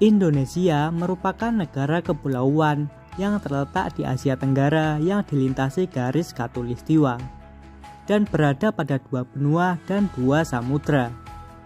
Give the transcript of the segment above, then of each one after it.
Indonesia merupakan negara kepulauan yang terletak di Asia Tenggara yang dilintasi garis khatulistiwa dan berada pada dua benua dan dua samudra,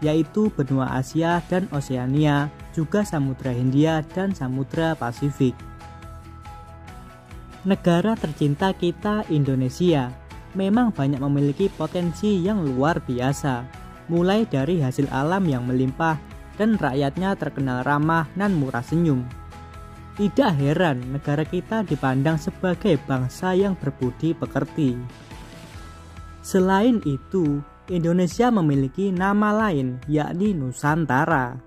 yaitu benua Asia dan Oseania, juga Samudra Hindia dan Samudra Pasifik. Negara tercinta kita, Indonesia, memang banyak memiliki potensi yang luar biasa, mulai dari hasil alam yang melimpah dan rakyatnya terkenal ramah dan murah senyum. Tidak heran negara kita dipandang sebagai bangsa yang berbudi pekerti. Selain itu, Indonesia memiliki nama lain, yakni Nusantara,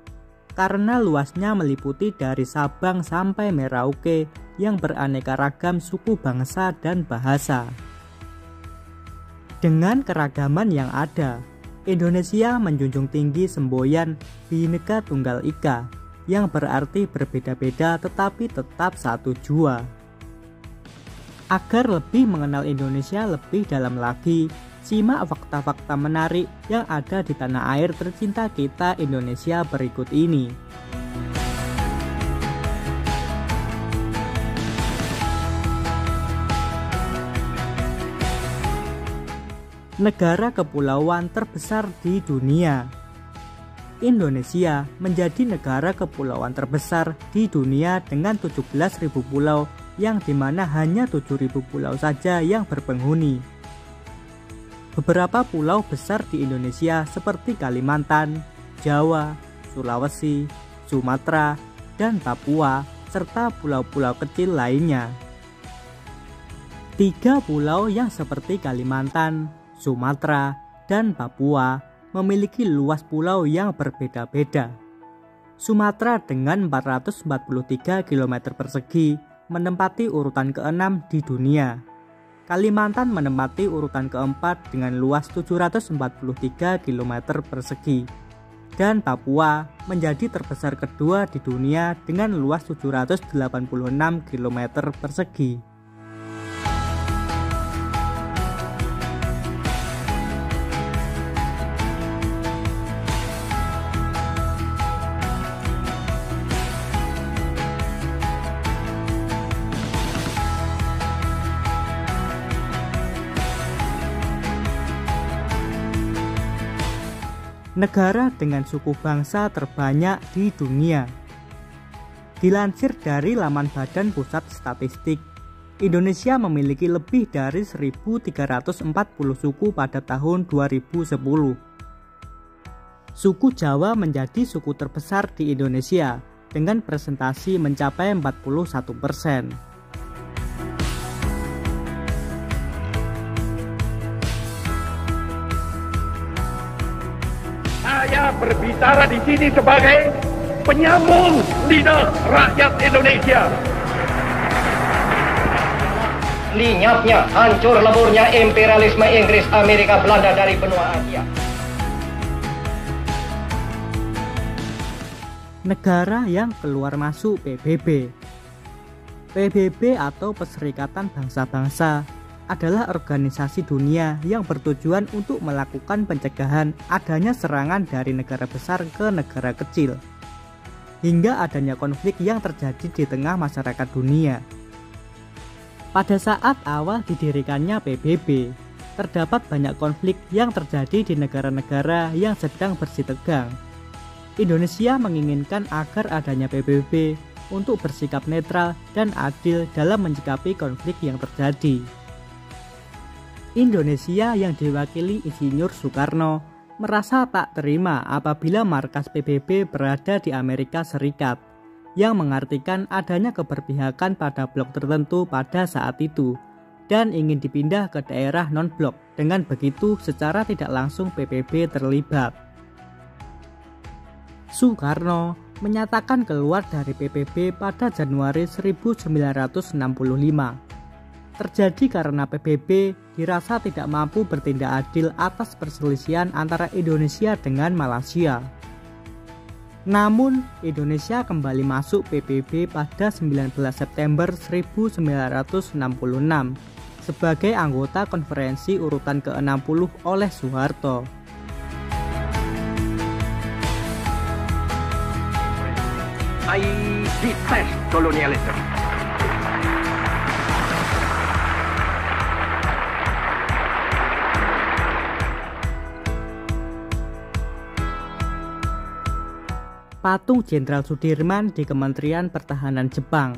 karena luasnya meliputi dari Sabang sampai Merauke yang beraneka ragam suku bangsa dan bahasa. Dengan keragaman yang ada, Indonesia menjunjung tinggi semboyan Bhinneka Tunggal Ika yang berarti berbeda-beda tetapi tetap satu jua. Agar lebih mengenal Indonesia lebih dalam lagi, simak fakta-fakta menarik yang ada di tanah air tercinta kita, Indonesia, berikut ini. Negara kepulauan terbesar di dunia. Indonesia menjadi negara kepulauan terbesar di dunia dengan 17.000 pulau, yang dimana hanya 7.000 pulau saja yang berpenghuni. Beberapa pulau besar di Indonesia seperti Kalimantan, Jawa, Sulawesi, Sumatera, dan Papua, serta pulau-pulau kecil lainnya. 3 pulau yang seperti Kalimantan, Sumatera, dan Papua memiliki luas pulau yang berbeda-beda. Sumatera dengan 443 km persegi menempati urutan ke-6 di dunia. Kalimantan menempati urutan ke-4 dengan luas 743 km persegi. Dan Papua menjadi terbesar kedua di dunia dengan luas 786 km persegi. Negara dengan suku bangsa terbanyak di dunia. Dilansir dari laman Badan Pusat Statistik, Indonesia memiliki lebih dari 1.340 suku pada tahun 2010. Suku Jawa menjadi suku terbesar di Indonesia dengan presentasi mencapai 41%. Saya berbicara di sini sebagai penyambung lidah rakyat Indonesia. Lenyapnya, hancur leburnya imperialisme Inggris, Amerika, Belanda dari benua Asia. Negara yang keluar masuk PBB. PBB atau Perserikatan Bangsa-Bangsa adalah organisasi dunia yang bertujuan untuk melakukan pencegahan adanya serangan dari negara besar ke negara kecil, hingga adanya konflik yang terjadi di tengah masyarakat dunia. Pada saat awal didirikannya PBB, terdapat banyak konflik yang terjadi di negara-negara yang sedang bersitegang. Indonesia menginginkan agar adanya PBB untuk bersikap netral dan adil dalam menyikapi konflik yang terjadi. Indonesia yang diwakili Insinyur Soekarno merasa tak terima apabila markas PBB berada di Amerika Serikat, yang mengartikan adanya keberpihakan pada blok tertentu pada saat itu dan ingin dipindah ke daerah non-blok. Dengan begitu secara tidak langsung PBB terlibat. Soekarno menyatakan keluar dari PBB pada Januari 1965. Terjadi karena PBB dirasa tidak mampu bertindak adil atas perselisihan antara Indonesia dengan Malaysia. Namun, Indonesia kembali masuk PBB pada 19 September 1966 sebagai anggota konferensi urutan ke-60 oleh Soeharto. I detest colonialism. Patung Jenderal Sudirman di Kementerian Pertahanan Jepang.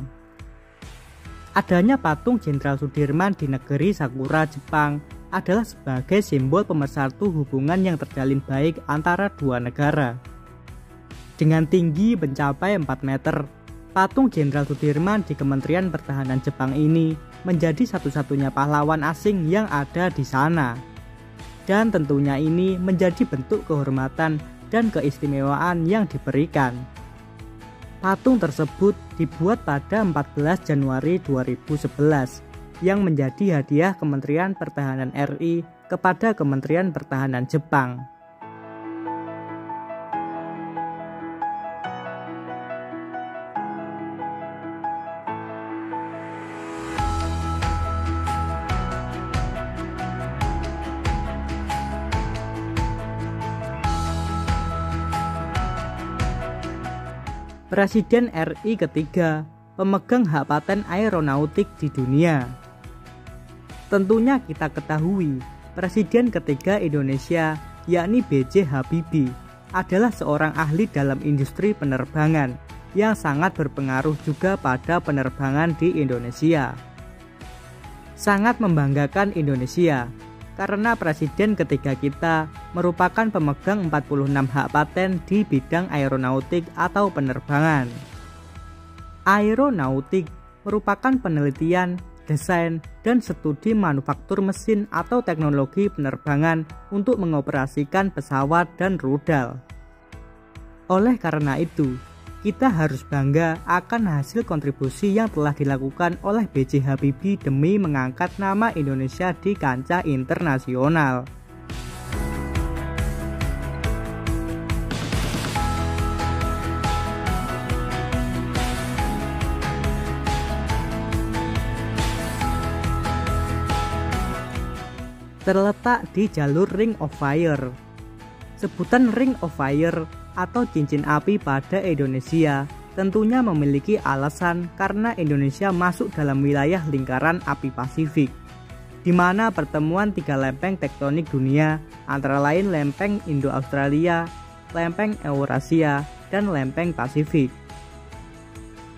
Adanya patung Jenderal Sudirman di negeri Sakura, Jepang adalah sebagai simbol pemersatu hubungan yang terjalin baik antara dua negara. Dengan tinggi mencapai 4 meter, patung Jenderal Sudirman di Kementerian Pertahanan Jepang ini menjadi satu-satunya pahlawan asing yang ada di sana. Dan tentunya ini menjadi bentuk kehormatan dan keistimewaan yang diberikan. Patung tersebut dibuat pada 14 Januari 2011 yang menjadi hadiah Kementerian Pertahanan RI kepada Kementerian Pertahanan Jepang. Presiden RI ketiga, pemegang hak paten aeronautik di dunia. Tentunya kita ketahui, Presiden ketiga Indonesia, yakni B.J. Habibie, adalah seorang ahli dalam industri penerbangan yang sangat berpengaruh juga pada penerbangan di Indonesia. Sangat membanggakan Indonesia, karena Presiden ketiga kita merupakan pemegang 46 hak paten di bidang aeronautik atau penerbangan. Aeronautik merupakan penelitian, desain, dan studi manufaktur mesin atau teknologi penerbangan untuk mengoperasikan pesawat dan rudal. Oleh karena itu, kita harus bangga akan hasil kontribusi yang telah dilakukan oleh B.J. Habibie demi mengangkat nama Indonesia di kancah internasional. Terletak di jalur Ring of Fire. Sebutan Ring of Fire atau cincin api pada Indonesia tentunya memiliki alasan karena Indonesia masuk dalam wilayah lingkaran api Pasifik, di mana pertemuan 3 lempeng tektonik dunia antara lain lempeng Indo-Australia, lempeng Eurasia, dan lempeng Pasifik.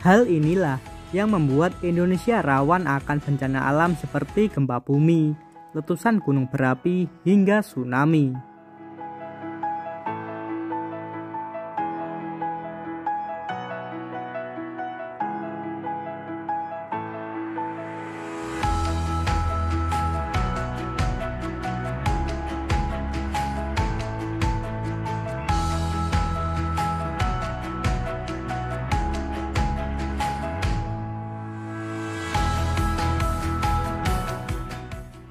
Hal inilah yang membuat Indonesia rawan akan bencana alam seperti gempa bumi, letusan gunung berapi, hingga tsunami.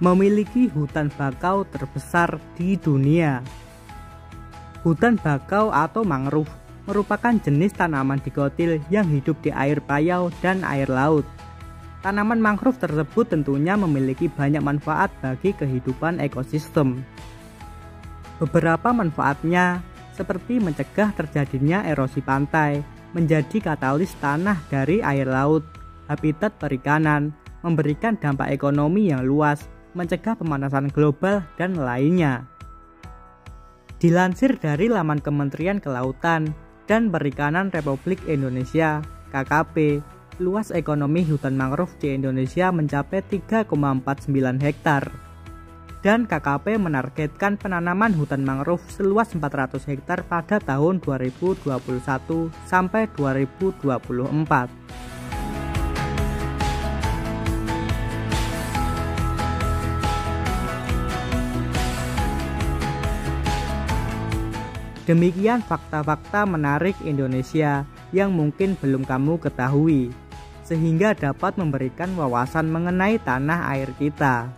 Memiliki hutan bakau terbesar di dunia. Hutan bakau atau mangrove merupakan jenis tanaman digotil yang hidup di air payau dan air laut. Tanaman mangrove tersebut tentunya memiliki banyak manfaat bagi kehidupan ekosistem. Beberapa manfaatnya seperti mencegah terjadinya erosi pantai, menjadi katalis tanah dari air laut, habitat perikanan, memberikan dampak ekonomi yang luas, mencegah pemanasan global, dan lainnya. Dilansir dari laman Kementerian Kelautan dan Perikanan Republik Indonesia (KKP), luas ekonomi hutan mangrove di Indonesia mencapai 3,49 hektar. Dan KKP menargetkan penanaman hutan mangrove seluas 400 hektar pada tahun 2021 sampai 2024. Demikian fakta-fakta menarik Indonesia yang mungkin belum kamu ketahui, sehingga dapat memberikan wawasan mengenai tanah air kita.